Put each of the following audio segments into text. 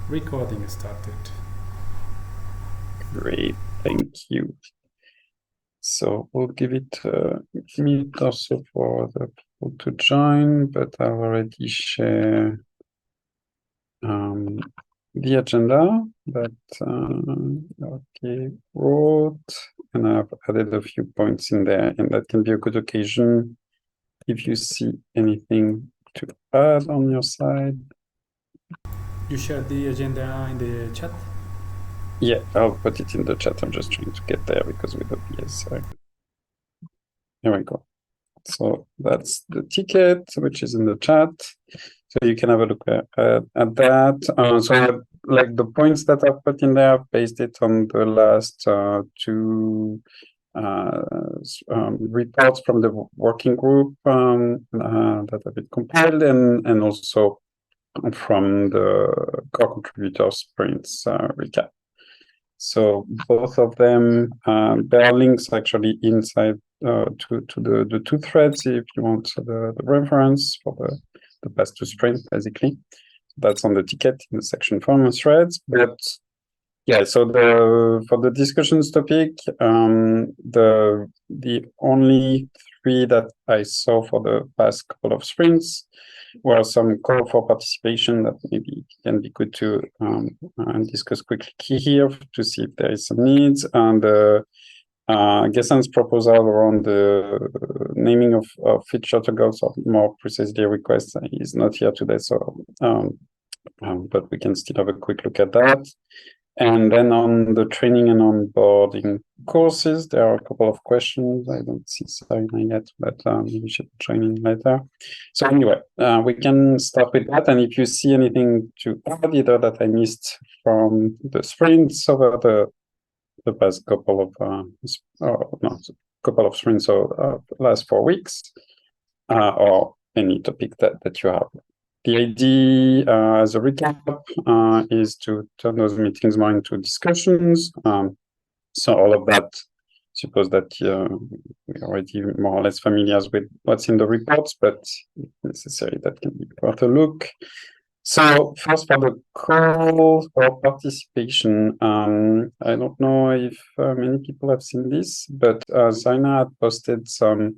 Recording started. Great, thank you. So we'll give it a minute or so for the people to join, but I've already shared the agenda that okay, wrote, and I've added a few points in there, and that can be a good occasion if you see anything to add on your side. You shared the agenda in the chat? Yeah, I'll put it in the chat. I'm just trying to get there because with the PS. Here we go. So that's the ticket, which is in the chat. So you can have a look at that. So like the points that I've put in there, I've based it on the last two reports from the working group that have been compiled, and also from the core contributor sprints recap. So both of them, there are links actually inside to the two threads if you want the reference for the path to sprint, basically. That's on the ticket in the section form threads. But yeah, so for the discussions topic, the only three that I saw for the past couple of sprints were some call for participation that maybe can be good to discuss quickly here to see if there is some needs, and Gessen's proposal around the naming of feature toggles, or more precisely requests, is not here today, so but we can still have a quick look at that. And then on the training and onboarding courses, there are a couple of questions. I don't see Sarina yet, but maybe she should join in later. So anyway, we can start with that. And if you see anything to add, either that I missed from the sprints over the past couple of sprints, so last 4 weeks, or any topic that you have. The idea, as a recap, is to turn those meetings more into discussions. So all of that, suppose that we're already more or less familiar with what's in the reports, but if necessary, that can be worth a look. So first, for the call for participation, I don't know if many people have seen this, but Zaina had posted some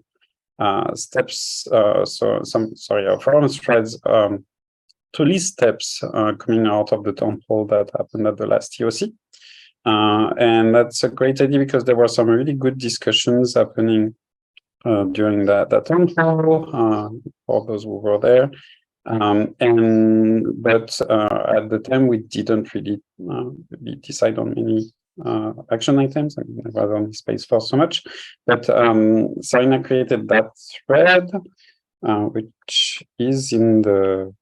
steps, forum threads to list steps coming out of the town hall that happened at the last TOC. And that's a great idea because there were some really good discussions happening during that town hall for those who were there. But at the time we didn't really decide on many action items. I mean, there was only space for so much, but Sarina created that thread, which is in the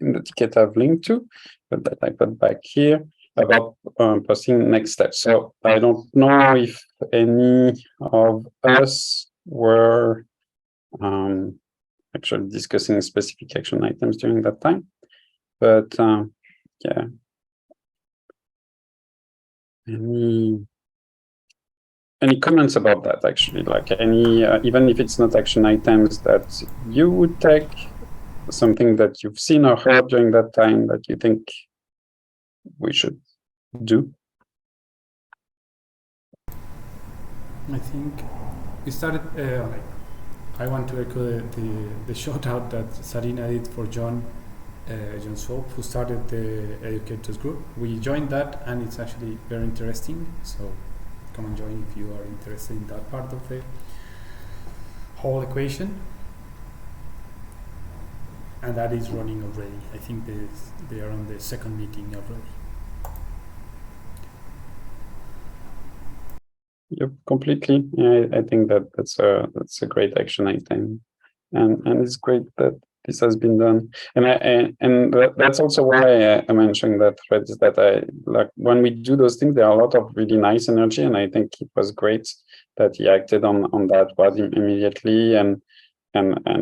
ticket I've linked to, but that I put back here, about posting next steps. So I don't know if any of us were actually discussing specific action items during that time, but yeah. Any comments about that, actually? Like any, even if it's not action items that you would take, something that you've seen or heard during that time that you think we should do? I think we started, I want to echo the shout out that Sarina did for John Swope, who started the educators group. We joined that, and it's actually very interesting. So come and join if you are interested in that part of the whole equation. And that is running already. I think they are on the second meeting already. Yep, completely. Yeah, I think that's a great action item, and it's great that this has been done. And that's also why I mentioned that threads, that I like when we do those things. There are a lot of really nice energy, and I think it was great that he acted on that one immediately and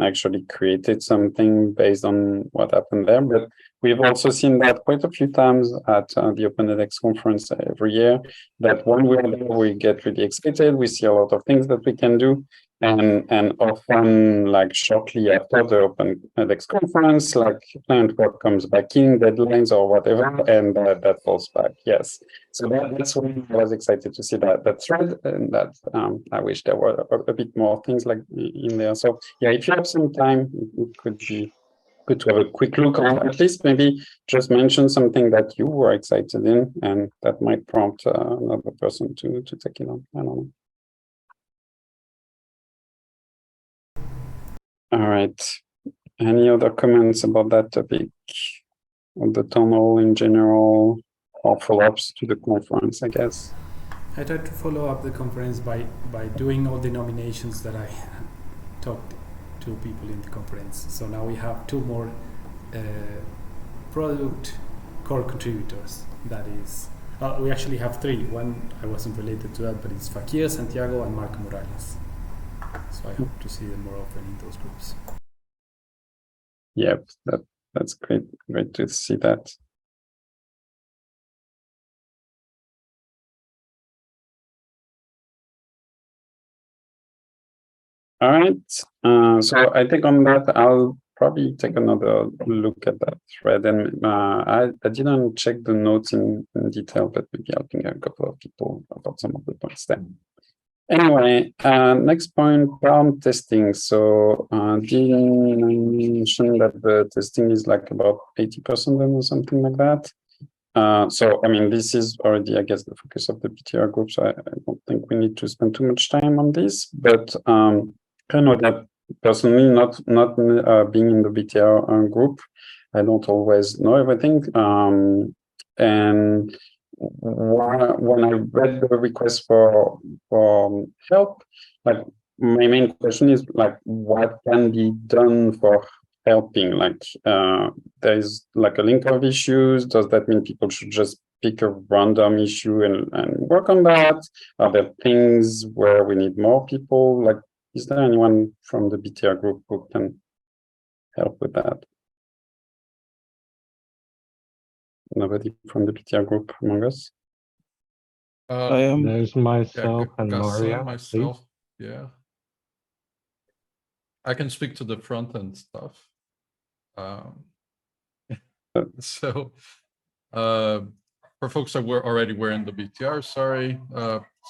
actually created something based on what happened there. But we've also seen that quite a few times at the OpenedX conference every year, that when we're there, we get really excited. We see a lot of things that we can do. And often, like shortly after the OpenedX conference, like client work comes back in, deadlines or whatever, and that falls back. Yes. So that's why I was excited to see that thread, and that I wish there were a bit more things like in there. So yeah, if you have some time, it could be good to have a quick look, or at least maybe just mention something that you were excited in, and that might prompt another person to take it on. I don't know. All right. Any other comments about that topic, of the town hall in general, or follow-ups to the conference, I guess? I tried to follow up the conference by doing all the nominations that I talked to people in the conference. So now we have 2 more product core contributors. That is, we actually have 3. One I wasn't related to that, but it's Fakir, Santiago, and Marco Morales. So I hope to see them more often in those groups. Yep, that's great to see that. All right. So I think on that, I'll probably take another look at that thread. And I didn't check the notes in detail, but maybe I'll ping a couple of people about some of the points there. Anyway, next point, prompt testing. So Dean mentioned that the testing is like about 80% or something like that. So, I mean, this is already, I guess, the focus of the BTR group, so I don't think we need to spend too much time on this, but I know that personally, not being in the BTR group, I don't always know everything. And when I read the request for help, like my main question is like, what can be done for helping? Like there is like a link of issues. Does that mean people should just pick a random issue and work on that? Are there things where we need more people? Like, is there anyone from the BTR group who can help with that? Nobody from the BTR group among us? I am. There's myself and Gaston, Maria. myself. Yeah. I can speak to the front end stuff. So for folks that were already wearing the BTR, sorry.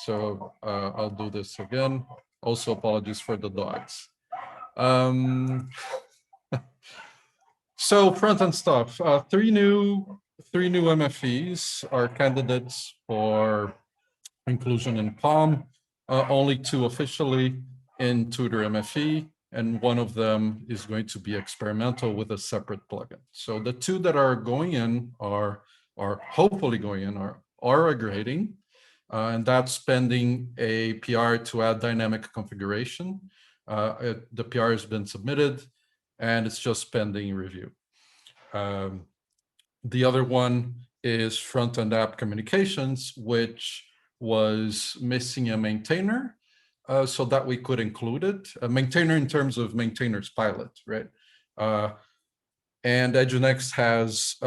So I'll do this again. Also apologies for the dogs. So front end stuff. 3 new MFEs are candidates for inclusion in POM. Only 2 officially in Tutor MFE, and one of them is going to be experimental with a separate plugin. So the 2 that are going in are hopefully going in are a grading, and that's pending a PR to add dynamic configuration. The PR has been submitted, and it's just pending review. The other one is front-end app communications, which was missing a maintainer, so that we could include it. A maintainer in terms of maintainers pilot, right? And eduNEXT has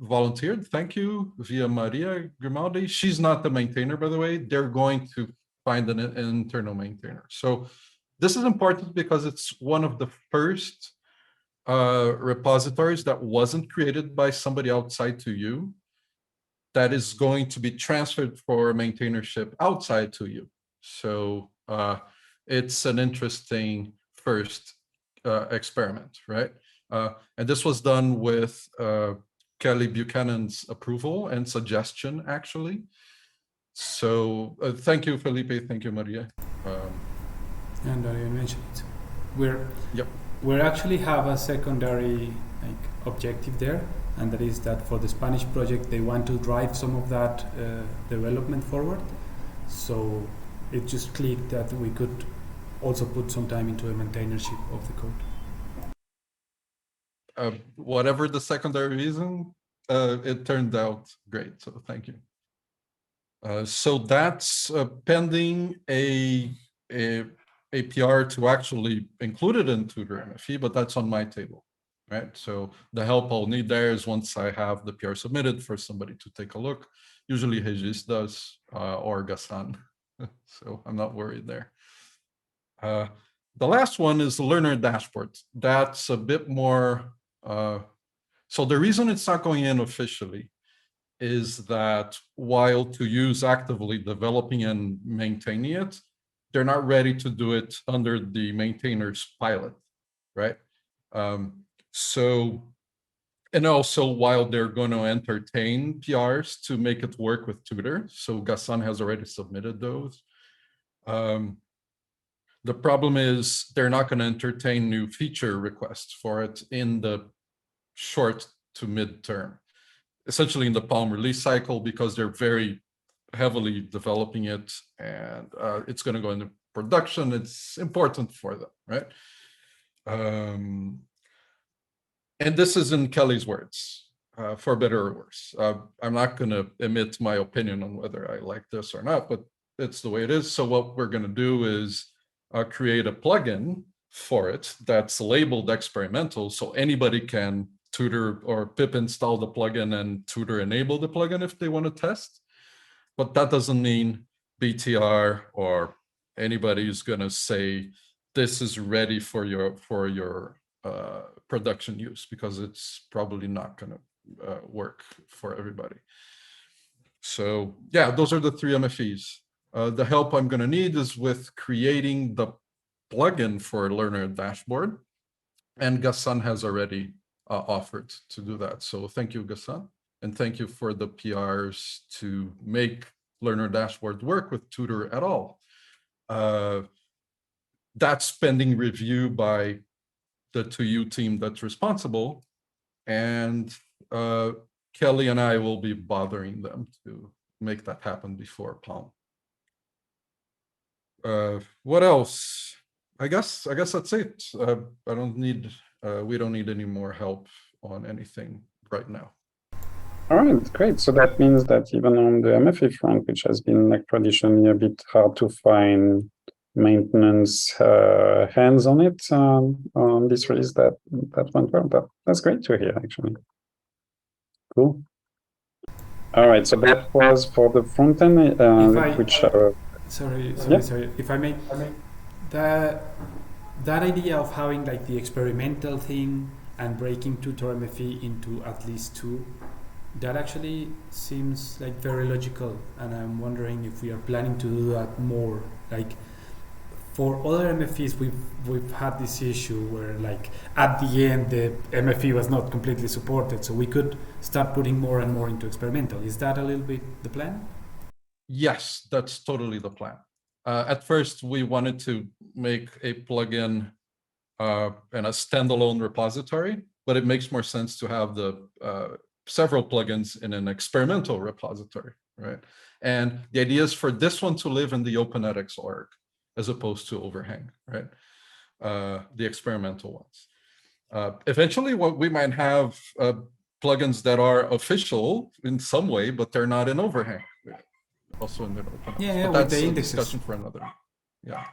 volunteered, thank you, via Maria Grimaldi. She's not the maintainer, by the way. They're going to find an internal maintainer. So this is important because it's one of the first repositories that wasn't created by somebody outside to you that is going to be transferred for maintainership outside to you. So it's an interesting first experiment, right? And this was done with Kelly Buchanan's approval and suggestion, actually. So thank you, Felipe. Thank you, Maria. And I mentioned it. Yep. We actually have a secondary objective there, and that is that for the Spanish project, they want to drive some of that development forward. So it just clicked that we could also put some time into a maintainership of the code. Whatever the secondary reason, it turned out great. So thank you. So that's pending a PR to actually include it in Tutor MFE, but that's on my table. right? So the help I'll need there is once I have the PR submitted for somebody to take a look. Usually Regis does, or Gassan. So I'm not worried there. The last one is the learner dashboard. That's a bit more, so the reason it's not going in officially is that while to use actively developing and maintaining it, they're not ready to do it under the maintainer's pilot, right? So, and also while they're going to entertain PRs to make it work with Tutor, so Gassan has already submitted those. The problem is they're not going to entertain new feature requests for it in the short to mid-term, essentially in the Palm release cycle, because they're very heavily developing it, and it's going to go into production. It's important for them, right? And this is in Kelly's words, for better or worse. I'm not going to emit my opinion on whether I like this or not, but it's the way it is. So what we're going to do is create a plugin for it that's labeled experimental, so anybody can Tutor or pip install the plugin and Tutor enable the plugin if they want to test. But that doesn't mean BTR or anybody is going to say this is ready for your production use, because it's probably not going to work for everybody. So yeah, those are the 3 MFEs. The help I'm going to need is with creating the plugin for Learner Dashboard, and Gassan has already offered to do that. So thank you, Gassan, and thank you for the PRs to make Learner Dashboard work with Tutor at all. That's pending review by the 2U team that's responsible, and Kelly and I will be bothering them to make that happen before Palm. What else? I guess that's it. I don't need, we don't need any more help on anything right now. All right, great. So that means that even on the MFA front, which has been like traditionally a bit hard to find maintenance hands on it, on this release, that went well. That's great to hear, actually. Cool. All right, so that was for the front end, which sorry. Yeah. If I may, that idea of having like the experimental thing and breaking Tutor MFE into at least 2, that actually seems like very logical, and I'm wondering if we are planning to do that more. Like for other MFEs, we've had this issue where like at the end the MFE was not completely supported, so we could start putting more and more into experimental. Is that a little bit the plan? Yes, that's totally the plan. At first, we wanted to make a plugin and a standalone repository, but it makes more sense to have the several plugins in an experimental repository, right? And the idea is for this one to live in the OpenedX org as opposed to Overhang, right? The experimental ones. Eventually, what we might have plugins that are official in some way, but they're not in Overhang. Also in the OpenedX. Yeah, but that's a discussion for another. Yeah.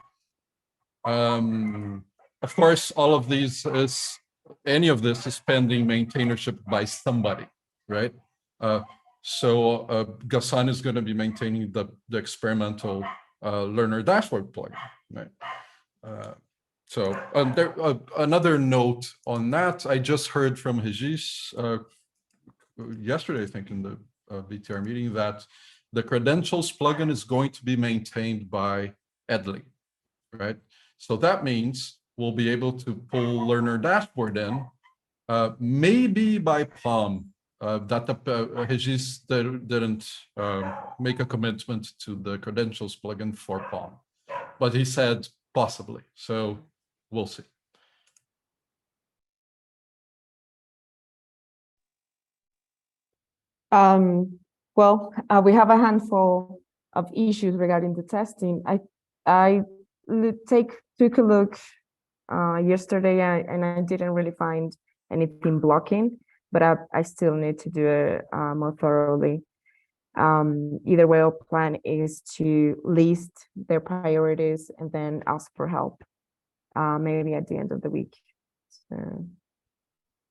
Of course, all of these is, any of this is pending maintainership by somebody, right? So Gassan is going to be maintaining the experimental learner dashboard plugin, right? So there, another note on that, I just heard from Regis yesterday, I think, in the BTR meeting, that the credentials plugin is going to be maintained by Edley, right? So that means we'll be able to pull Learner Dashboard in, maybe by Palm. Regis didn't make a commitment to the credentials plugin for Palm, but he said possibly. So we'll see. Well, we have a handful of issues regarding the testing. I took a look yesterday and I didn't really find anything blocking, but I still need to do it more thoroughly. Either way, our plan is to list their priorities and then ask for help, maybe at the end of the week. So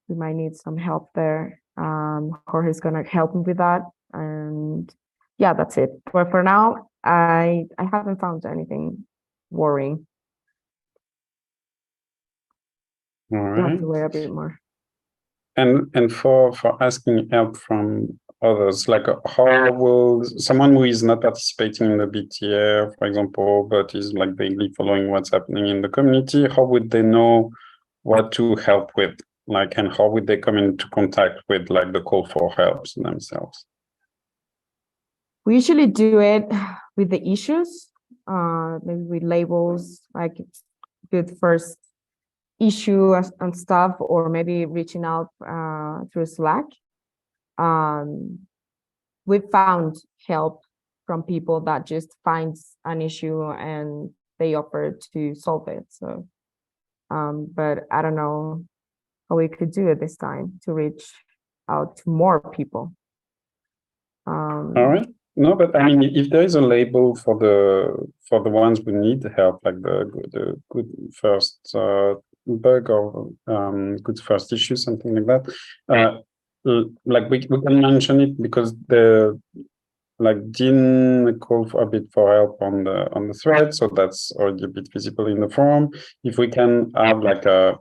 we might need some help there. Jorge's gonna help me with that, and yeah, that's it. But for now, I haven't found anything worrying. All I have right. to wait a bit more. And for asking help from others, like how will someone who is not participating in the BTR, for example, but is like vaguely following what's happening in the community, how would they know what to help with? Like, and how would they come into contact with like the call for help themselves? We usually do it with the issues, maybe with labels, like it's good first issue and stuff, or maybe reaching out through Slack. We found help from people that just finds an issue and they offer to solve it. So, but I don't know how we could do it this time to reach out to more people. All right. No, but I mean, if there is a label for the ones who need help, like the good first bug or good first issue, something like that, like we can mention it because Dean called for a bit for help on the thread, so that's already a bit visible in the forum. If we can have like a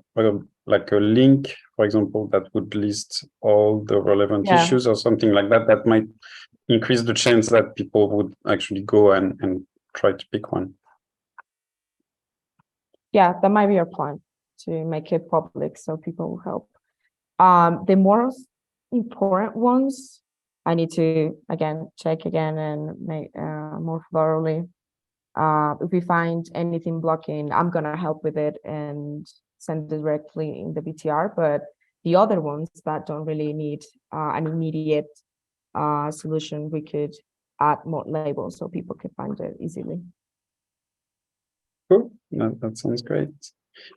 link, for example, that would list all the relevant issues or something like that, that might increase the chance that people would actually go and try to pick one. Yeah, that might be our plan, to make it public so people will help. The most important ones, I need to again check again and make more thoroughly. If we find anything blocking, I'm gonna help with it and send it directly in the BTR. But the other ones that don't really need an immediate solution, we could add more labels so people could find it easily. Cool, that sounds great.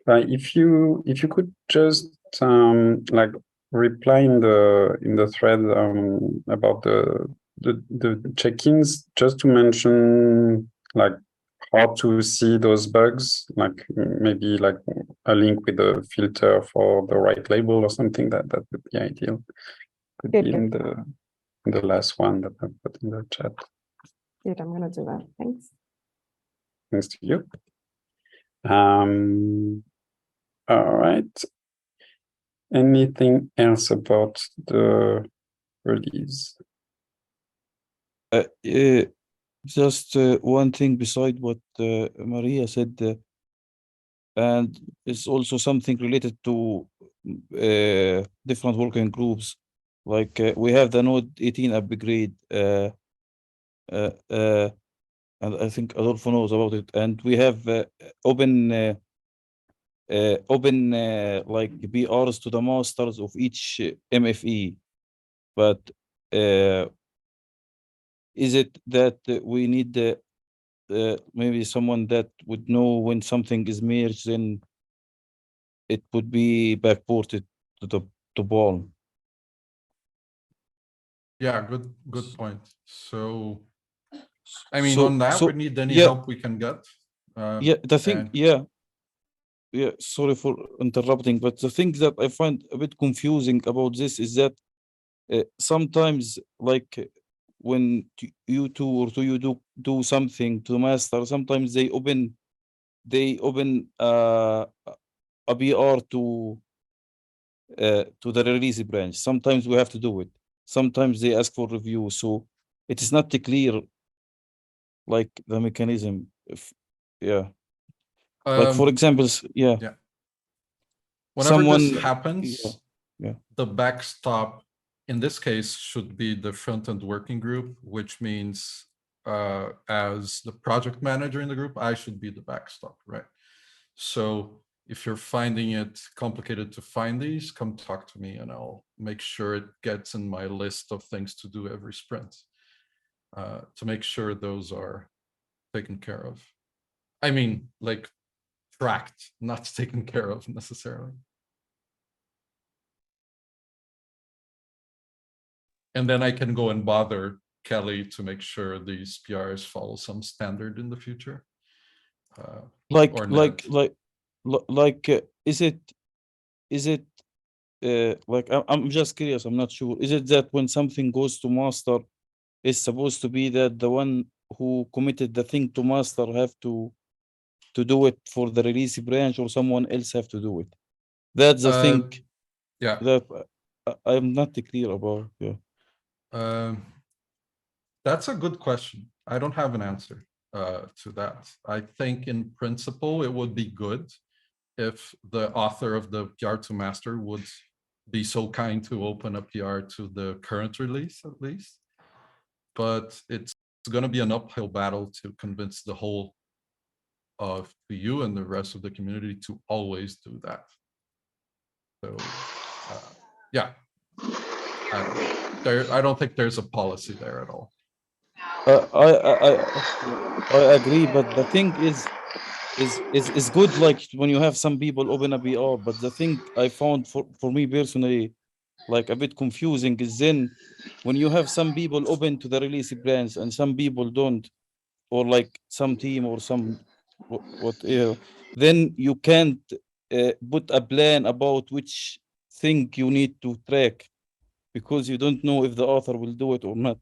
If you could just like reply in the thread about the check-ins, just to mention like how to see those bugs, like maybe like a link with a filter for the right label or something, that would be ideal. Could be in the last one that I put in the chat. Good, I'm gonna do that. Thanks. Thanks to you. All right. Anything else about the release? Just one thing beside what Maria said, and it's also something related to different working groups. Like we have the Node 18 upgrade, and I think Adolfo knows about it. And we have open like BRs to the masters of each MFE. But is it that we need maybe someone that would know when something is merged, then it would be backported to Balm? Yeah, good point. So, I mean, on that, we need any help we can get. Yeah, the thing, yeah, sorry for interrupting, but the thing that I find a bit confusing about this is that sometimes, like when you two or you do something to master, sometimes they open a BR to the release branch. Sometimes we have to do it. Sometimes they ask for review, so it is not clear, like the mechanism. Like for example, whenever this happens, the backstop in this case should be the front-end working group, which means as the project manager in the group, I should be the backstop, right? So if you're finding it complicated to find these, come talk to me and I'll make sure it gets in my list of things to do every sprint to make sure those are taken care of. I mean, like tracked, not taken care of necessarily. And then I can go and bother Kelly to make sure these PRs follow some standard in the future. Is it like I'm just curious, I'm not sure. Is it that when something goes to master, it's supposed to be that the one who committed the thing to master have to do it for the release branch, or someone else have to do it? That's the thing Yeah. that I'm not clear about. Yeah. That's a good question. I don't have an answer to that. I think in principle, it would be good if the author of the PR to master would be so kind to open a PR to the current release, at least. But it's going to be an uphill battle to convince the whole of you and the rest of the community to always do that. So, yeah, I don't think there's a policy there at all. I agree, but the thing is good, like when you have some people open a PR, but the thing I found for me personally, like a bit confusing, is then when you have some people open to the release branch and some people don't, or like some team or some whatever, then you can't put a plan about which thing you need to track, because you don't know if the author will do it or not.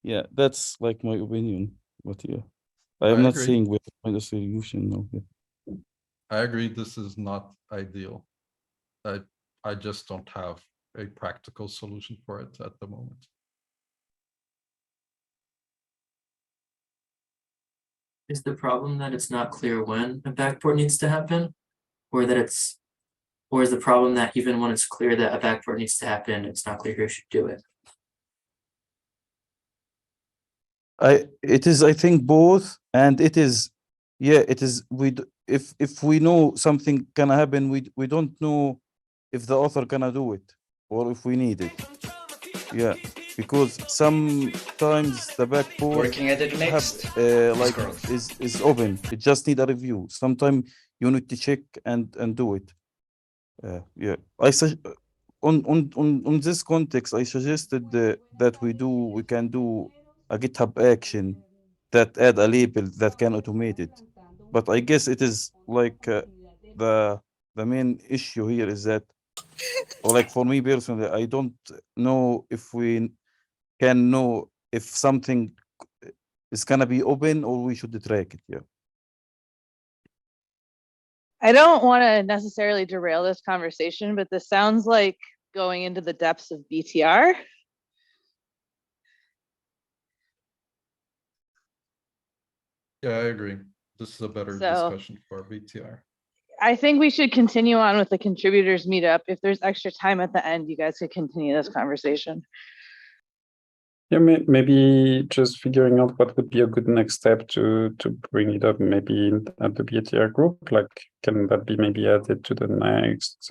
Yeah, that's like my opinion. But yeah, I am not agree. saying we find a solution now. Yeah. I agree this is not ideal. I just don't have a practical solution for it at the moment. Is the problem that it's not clear when a backport needs to happen? Or is the problem that even when it's clear that a backport needs to happen, it's not clear who should do it? It is, I think, both, and it is, yeah, it is. If we know something gonna happen, we don't know if the author gonna do it or if we need it. Yeah, because sometimes the backport Working at eduNEXT like is open. It just need a review. Sometimes you need to check and do it. Yeah, on this context, I suggested that we can do a GitHub action that add a label that can automate it. But I guess it is like the main issue here is that, or like for me personally, I don't know if we can know if something is gonna be open or we should track it. Yeah. I don't want to necessarily derail this conversation, but this sounds like going into the depths of BTR. Yeah, I agree. This is a better discussion for BTR. I think we should continue on with the contributors meetup. If there's extra time at the end, you guys could continue this conversation. Yeah, maybe just figuring out what would be a good next step to bring it up, maybe at the BTR group. Like, can that be maybe added to the next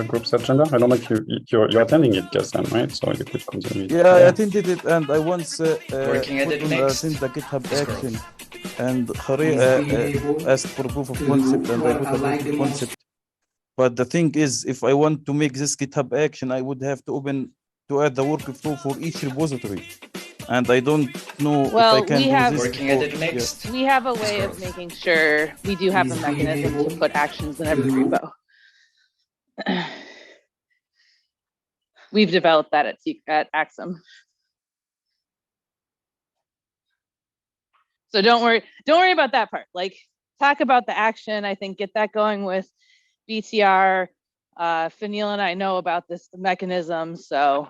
group's agenda? I don't know if you're attending it, Gaston, right? So you could continue. Yeah, I attended it, and I once Working at eduNEXT sent the GitHub action, and Hari asked for proof of concept, and I put a proof of concept. But the thing is, if I want to make this GitHub action, I would have to add the workflow for each repository, and I don't know if I can do this. Working at eduNEXT. We have a way of making sure we do have a mechanism to put actions in every repo. We've developed that at Axum. So don't worry about that part. Like, talk about the action. I think get that going with BTR. Faniel and I know about this mechanism, so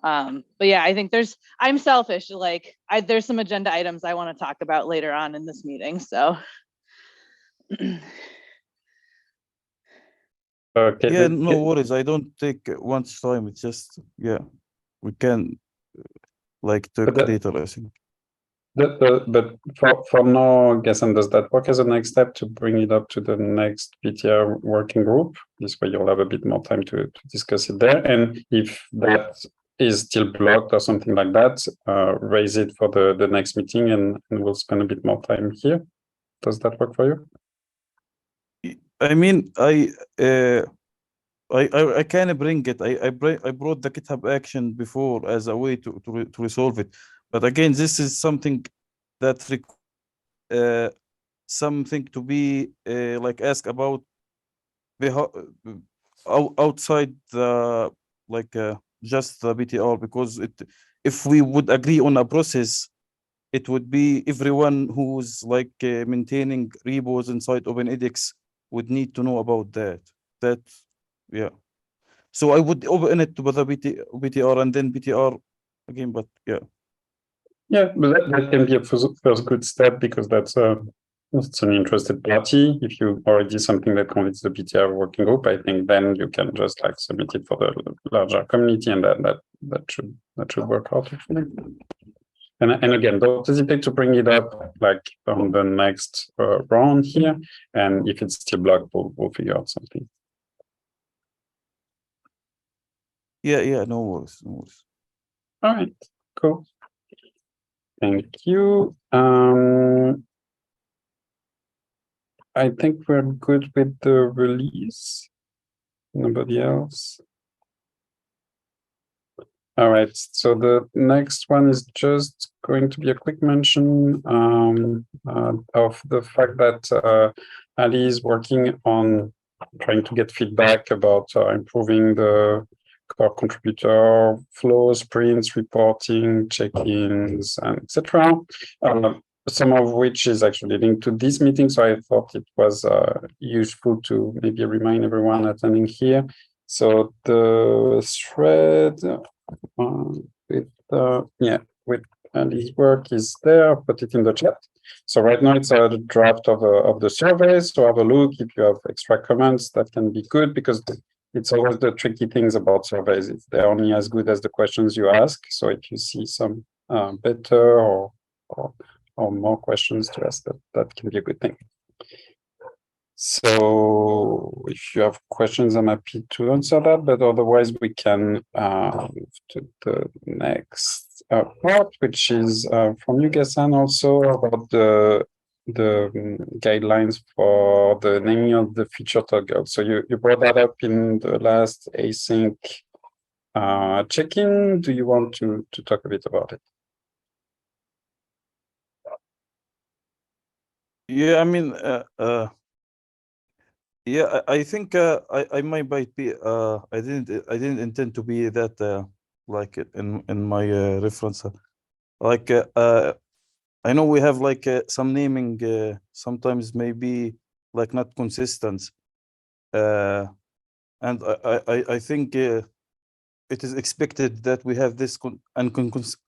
but yeah, I think I'm selfish, like there's some agenda items I want to talk about later on in this meeting, so Okay. Yeah, no worries. I don't take much time. It's just, yeah, we can like talk later, I think. But for now, Gaston, does that work as a next step to bring it up to the next BTR working group? This way you'll have a bit more time to discuss it there. And if that is still blocked or something like that, raise it for the next meeting and we'll spend a bit more time here. Does that work for you? I mean, I can bring it. I brought the GitHub action before as a way to resolve it. But again, this is something that something to be like asked about outside the just the BTR, because if we would agree on a process, it would be everyone who's maintaining repos inside OpenEDX would need to know about that. Yeah. So I would open it to the BTR and then BTR again, but yeah. Yeah, but that can be a first good step, because that's it's an interested party. If you already something that convinces the BTR working group, I think then you can just submit it for the larger community, and that should work out actually. And again, don't hesitate to bring it up on the next round here. And if it's still blocked, we'll figure out something. Yeah, no worries. All right, cool. Thank you. I think we're good with the release. Nobody else? All right, so the next one is just going to be a quick mention of the fact that Ali is working on trying to get feedback about improving the core contributor flow, sprints, reporting, check-ins, and etc. Some of which is actually linked to this meeting, so I thought it was useful to maybe remind everyone attending here. So the thread with Ali's work is there. I'll put it in the chat. So right now it's a draft of the survey. So have a look. If you have extra comments, that can be good, because it's always the tricky things about surveys. They're only as good as the questions you ask. So if you see some better or more questions to ask, that can be a good thing. So if you have questions, I'm happy to answer that, but otherwise we can move to the next part, which is from you, Gassan, also about the guidelines for the naming of the feature toggle. So you brought that up in the last async check-in. Do you want to talk a bit about it? Yeah, I mean, yeah, I think I might be. I didn't intend to be that in my reference. I know we have some naming sometimes maybe not consistent, and I think it is expected that we have this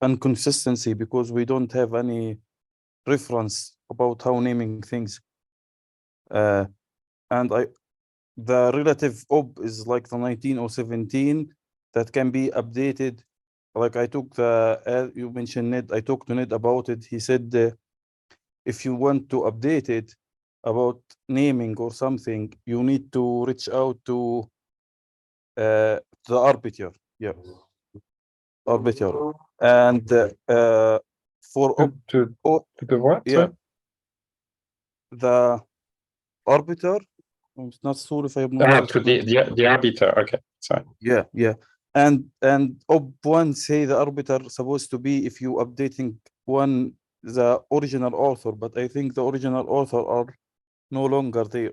inconsistency because we don't have any reference about how naming things. And the relative ob is like the 19 or 17 that can be updated. I took you mentioned Ned, I talked to Ned about it. He said if you want to update it about naming or something, you need to reach out to the arbiter. Yeah, arbiter. And for to the what? Yeah, the arbiter. I'm not sure if I have to the arbiter. Okay, sorry. Yeah. And OP1 say the arbiter supposed to be if you updating the original author, but I think the original author are no longer there.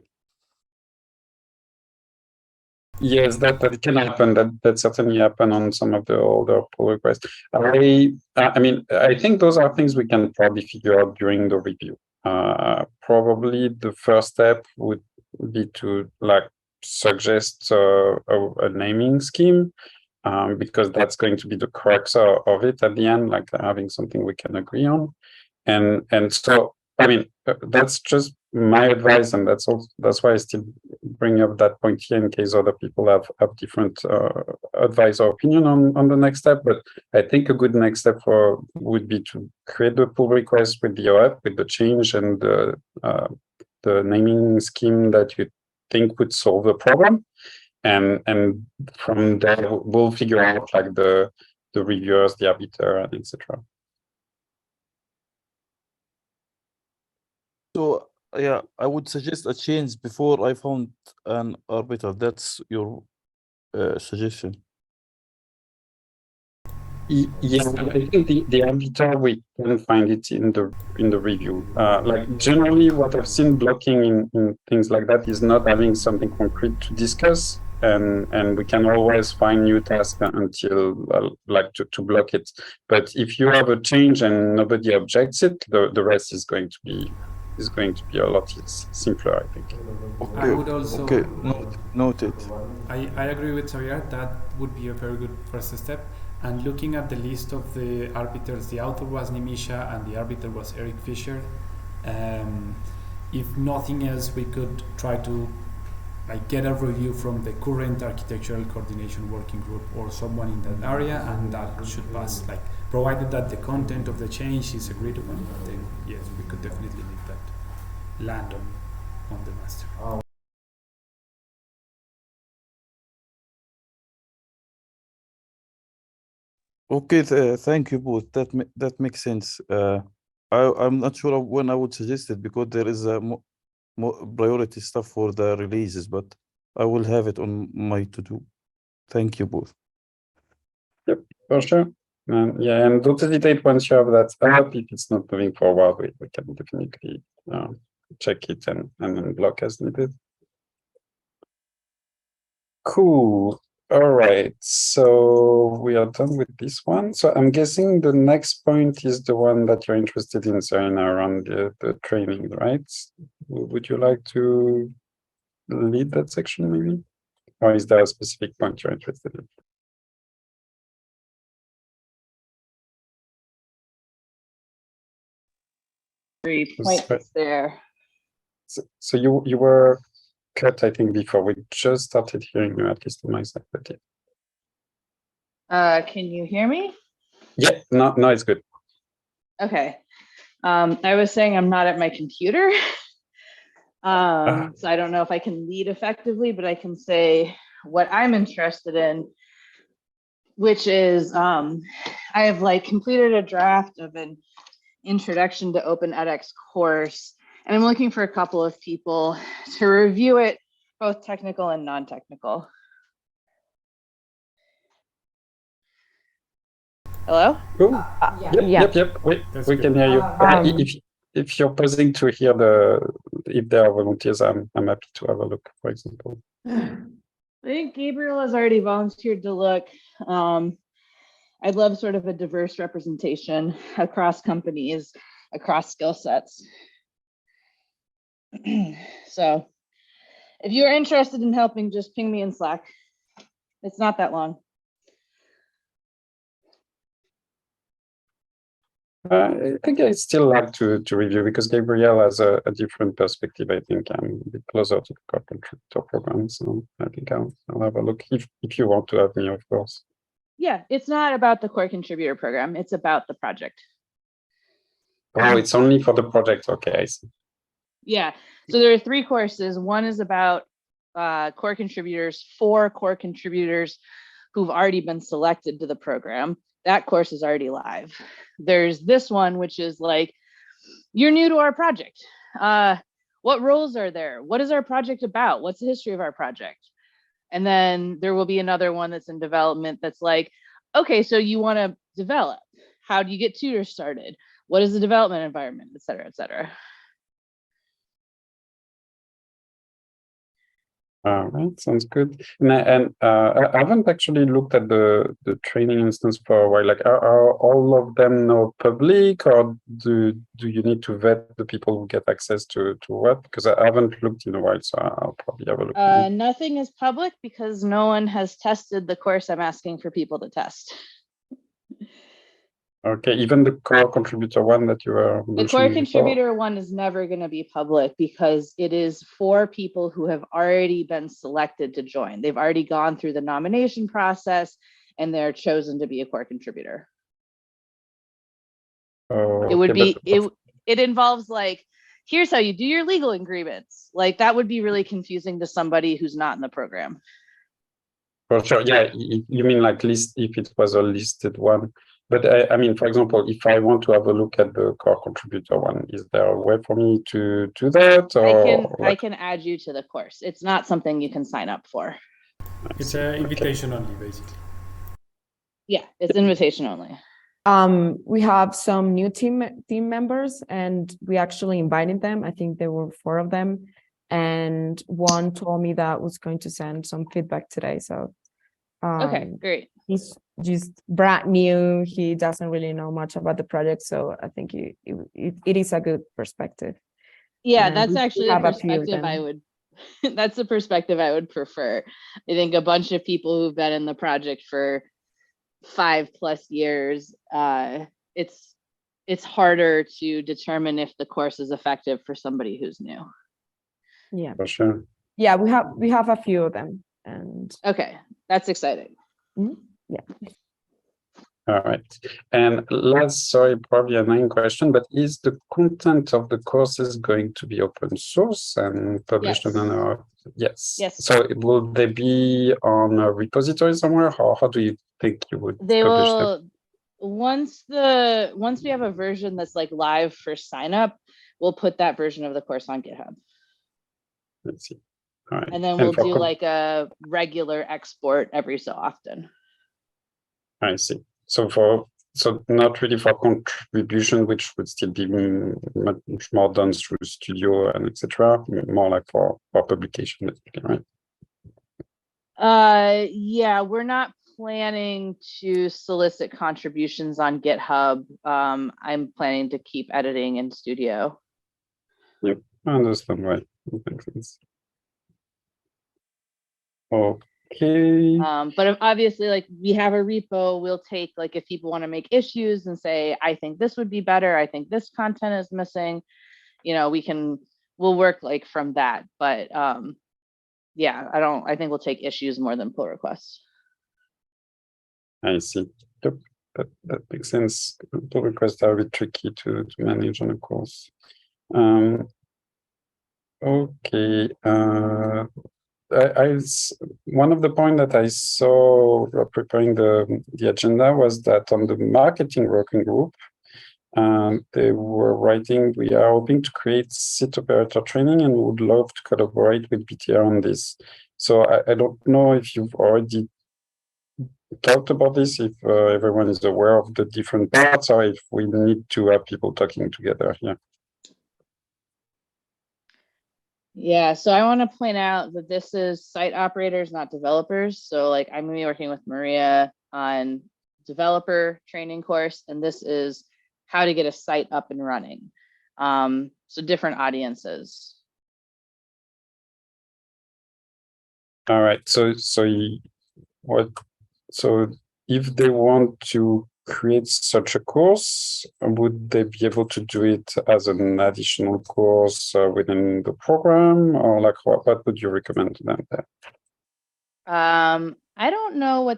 Yes, that can happen. That certainly happen on some of the older pull requests. I mean, I think those are things we can probably figure out during the review. Probably the first step would be to suggest a naming scheme, because that's going to be the crux of it at the end, having something we can agree on. And so, I mean, that's just my advice, and that's why I still bring up that point here in case other people have different advice or opinion on the next step. But I think a good next step would be to create the pull request with the OF, with the change and the naming scheme that you think would solve the problem, and from there we'll figure out the reviewers, the arbiter, and etc. So yeah, I would suggest a change before I found an arbiter. That's your suggestion. Yeah, I think the arbiter, we can find it in the review. Generally, what I've seen blocking in things like that is not having something concrete to discuss, and we can always find new tasks until like to block it. But if you have a change and nobody objects it, the rest is going to be a lot simpler, I think. Okay. I would also Okay. Noted. I agree with Xavier. That would be a very good first step. And looking at the list of the arbiters, the author was Nimisha and the arbiter was Eric Fisher. If nothing else, we could try to get a review from the current architectural coordination working group or someone in that area, and that should pass. Provided that the content of the change is agreed upon, then yes, we could definitely make that land on the master. Okay, thank you both. That makes sense. I'm not sure when I would suggest it because there is a more priority stuff for the releases, but I will have it on my to-do. Thank you both. Yep, for sure. Yeah, and don't hesitate once you have that up. If it's not moving forward, we can definitely check it and unblock as needed. Cool. All right, so we are done with this one. So I'm guessing the next point is the one that you're interested in, Serena, around the training, right? Would you like to lead that section maybe? Or is there a specific point you're interested in? 3 points there. So you were cut, I think, before we just started hearing you, at least on my side. But yeah. Can you hear me? Yeah, no, it's good. Okay. I was saying I'm not at my computer. So I don't know if I can lead effectively, but I can say what I'm interested in, which is I have completed a draft of an introduction to OpenedX course, and I'm looking for a couple of people to review it, both technical and non-technical. Hello? Cool. Yep. We can hear you. If you're pausing to hear if there are volunteers, I'm happy to have a look, for example. I think Gabriel has already volunteered to look. I'd love sort of a diverse representation across companies, across skill sets. So if you're interested in helping, just ping me in Slack. It's not that long. I think I still like to review because Gabriel has a different perspective. I think I'm a bit closer to the core contributor program, so I think I'll have a look if you want to have me, of course. Yeah, it's not about the core contributor program. It's about the project. Oh, it's only for the project. Okay, I see. Yeah, so there are 3 courses. One is about core contributors, 4 core contributors who've already been selected to the program. That course is already live. There's this one, which is you're new to our project. What roles are there? What is our project about? What's the history of our project? And then there will be another one that's in development that's okay, so you want to develop. How do you get tutors started? What is the development environment, et cetera, et cetera. All right, sounds good. And I haven't actually looked at the training instance for a while. Are all of them now public, or do you need to vet the people who get access to what? Because I haven't looked in a while, so I'll probably have a look. Nothing is public because no one has tested the course I'm asking for people to test. Okay, even the core contributor one that you were mentioning. The core before? contributor one is never going to be public because it is for people who have already been selected to join. They've already gone through the nomination process and they're chosen to be a core contributor. It would be, it involves here's how you do your legal agreements. That would be really confusing to somebody who's not in the program. For sure, yeah, you mean list if it was a listed one. But I mean, for example, if I want to have a look at the core contributor one, is there a way for me to do that? Or I can add you to the course. It's not something you can sign up for. It's an invitation only, basically. Yeah, it's invitation only. We have some new team members, and we actually invited them. I think there were 4 of them, and one told me that was going to send some feedback today. So Okay, great. he's just brand new. He doesn't really know much about the project, so I think it is a good perspective. Yeah, And that's we actually the have a few of perspective I them. would, that's the perspective I would prefer. I think a bunch of people who've been in the project for 5+ years, it's harder to determine if the course is effective for somebody who's new. Yeah, For sure. yeah, we have a few of them, and Okay, that's exciting. yeah. All right. And last, sorry, probably a main question, but is the content of the courses going to be open source and published Yes. on our? Yes. Yes. So will they be on a repository somewhere? How do you think you would They publish them? will, once we have a version that's like live for sign up, we'll put that version of the course on GitHub. Let's see. All right. And then And we'll for do like a regular export every so often. I see. So not really for contribution, which would still be much more done through Studio and etc. More like for publication, basically, right? Yeah, we're not planning to solicit contributions on GitHub. I'm planning to keep editing in Studio. Yep, I understand. Right, that makes sense. Okay. But obviously, like, we have a repo, we'll take, like, if people want to make issues and say, I think this would be better, I think this content is missing, you know, we'll work like from that. But yeah, I think we'll take issues more than pull requests. I see. Yep, that makes sense. Pull requests are a bit tricky to manage on a course. Okay. One of the points that I saw preparing the agenda was that on the marketing working group, they were writing, we are hoping to create seat operator training and would love to collaborate with BTR on this. So I don't know if you've already talked about this, if everyone is aware of the different parts, or if we need to have people talking together here. Yeah, so I want to point out that this is site operators, not developers. So like, I'm gonna be working with Maria on developer training course, and this is how to get a site up and running. So different audiences. All right. So if they want to create such a course, would they be able to do it as an additional course within the program, or like what would you recommend to them there? I don't know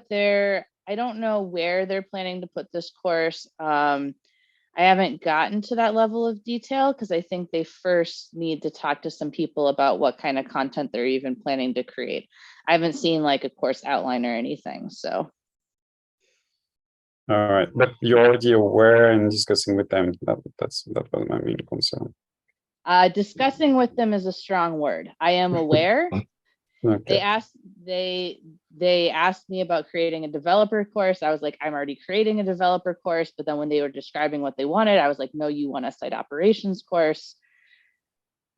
I don't know where they're planning to put this course. I haven't gotten to that level of detail because I think they first need to talk to some people about what kind of content they're even planning to create. I haven't seen like a course outline or anything, so. All right, but you're already aware and discussing with them. That was my main concern. Discussing with them is a strong word. I am aware. Okay. They asked me about creating a developer course. I was like, I'm already creating a developer course. But then when they were describing what they wanted, I was like, no, you want a site operations course.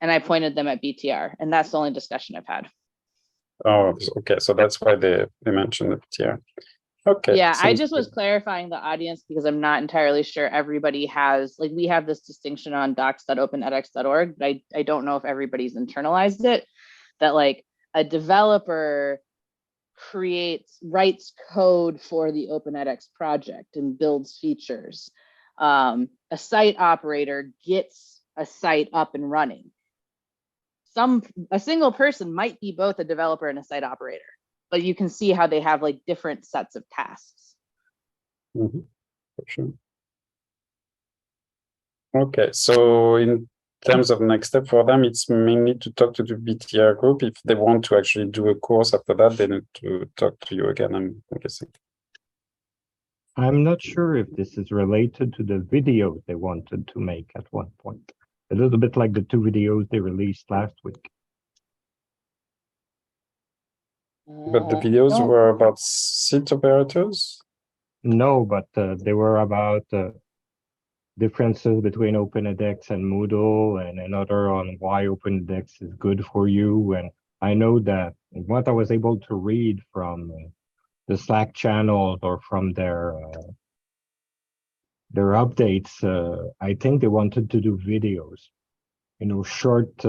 And I pointed them at BTR, and that's the only discussion I've had. Oh, okay. So that's why they mentioned the BTR. Okay. Yeah, I just was clarifying the audience because I'm not entirely sure everybody has, like, we have this distinction on docs.openedx.org, but I don't know if everybody's internalized it, that like a developer writes code for the OpenedX project and builds features. A site operator gets a site up and running. A single person might be both a developer and a site operator, but you can see how they have like different sets of tasks. Mm-hmm. For sure. Okay, so in terms of next step for them, it's mainly to talk to the BTR group. If they want to actually do a course after that, they need to talk to you again, I'm guessing. I'm not sure if this is related to the video they wanted to make at one point. A little bit like the 2 videos they released last week. But the videos were about seat operators? No, but they were about differences between OpenedX and Moodle, and another on why OpenedX is good for you. And I know that what I was able to read from the Slack channels or from their updates, I think they wanted to do videos, short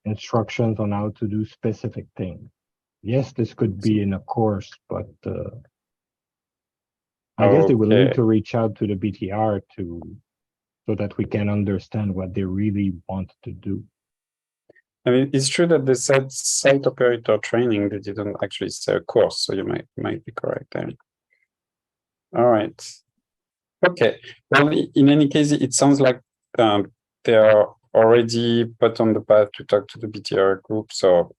instructions on how to do specific things. Yes, this could be in a course, but I guess they will need to reach out to the BTR so that we can understand what they really want to do. I mean, it's true that they said site operator training. They didn't actually say a course, so you might be correct there. All right. Okay. Well, in any case, it sounds like they are already put on the path to talk to the BTR group. So,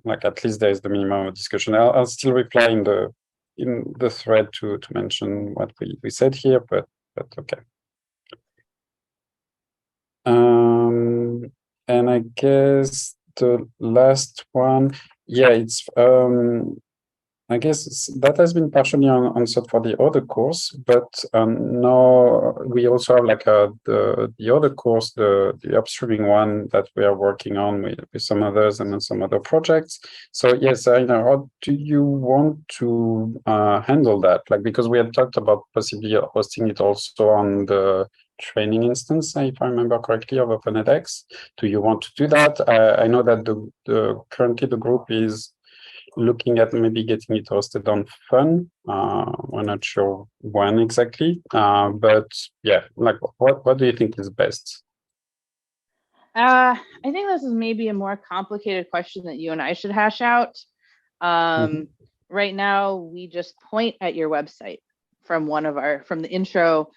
like, at least there is the minimum of discussion. I'll still reply in the thread to mention what we said here, but okay. And I guess the last one, yeah, it's I guess that has been partially answered for the other course, but now we also have like the other course, the upstreaming one that we are working on with some others and some other projects. So yes, I know. How do you want to handle that? Like, because we had talked about possibly hosting it also on the training instance, if I remember correctly, of OpenedX. Do you want to do that? I know that currently the group is looking at maybe getting it hosted on Fun. We're not sure when exactly, but yeah, like what do you think is best? I think this is maybe a more complicated question that you and I should hash out. Right now, we just point at your website from the intro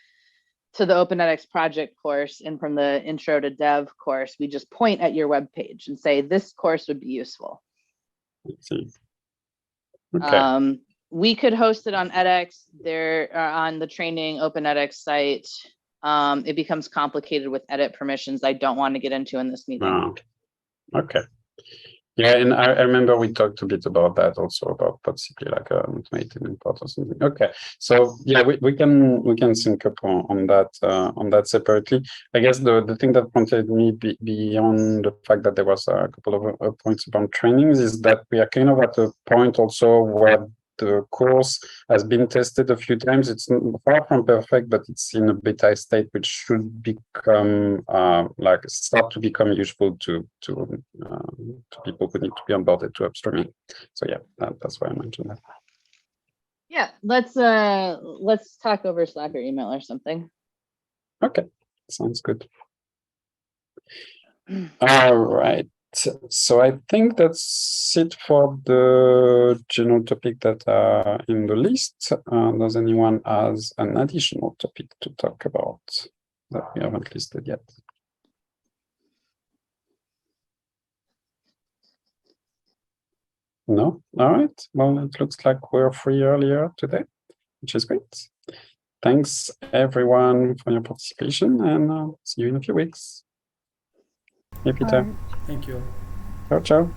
to the OpenedX project course and from the intro to dev course, we just point at your web page and say, this course would be useful. Let's see. Okay. We could host it on edX. There on the training OpenedX site. It becomes complicated with edit permissions I don't want to get into in this meeting. Oh, okay. Yeah, and I remember we talked a bit about that also, about possibly like an automated import or something. Okay, so yeah, we can sync up on that separately. I guess the thing that prompted me beyond the fact that there was a couple of points about trainings is that we are kind of at a point also where the course has been tested a few times. It's far from perfect, but it's in a beta state, which should become start to become useful to people who need to be onboarded to upstreaming. So yeah, that's why I mentioned that. Yeah, let's talk over Slack or email or something. Okay, sounds good. All right. So I think that's it for the general topic that are in the list. Does anyone has an additional topic to talk about that we haven't listed yet? No? All right. Well, it looks like we're free earlier today, which is great. Thanks, everyone, for your participation, and see you in a few weeks. Hey, Peter. Thank you. Ciao, ciao.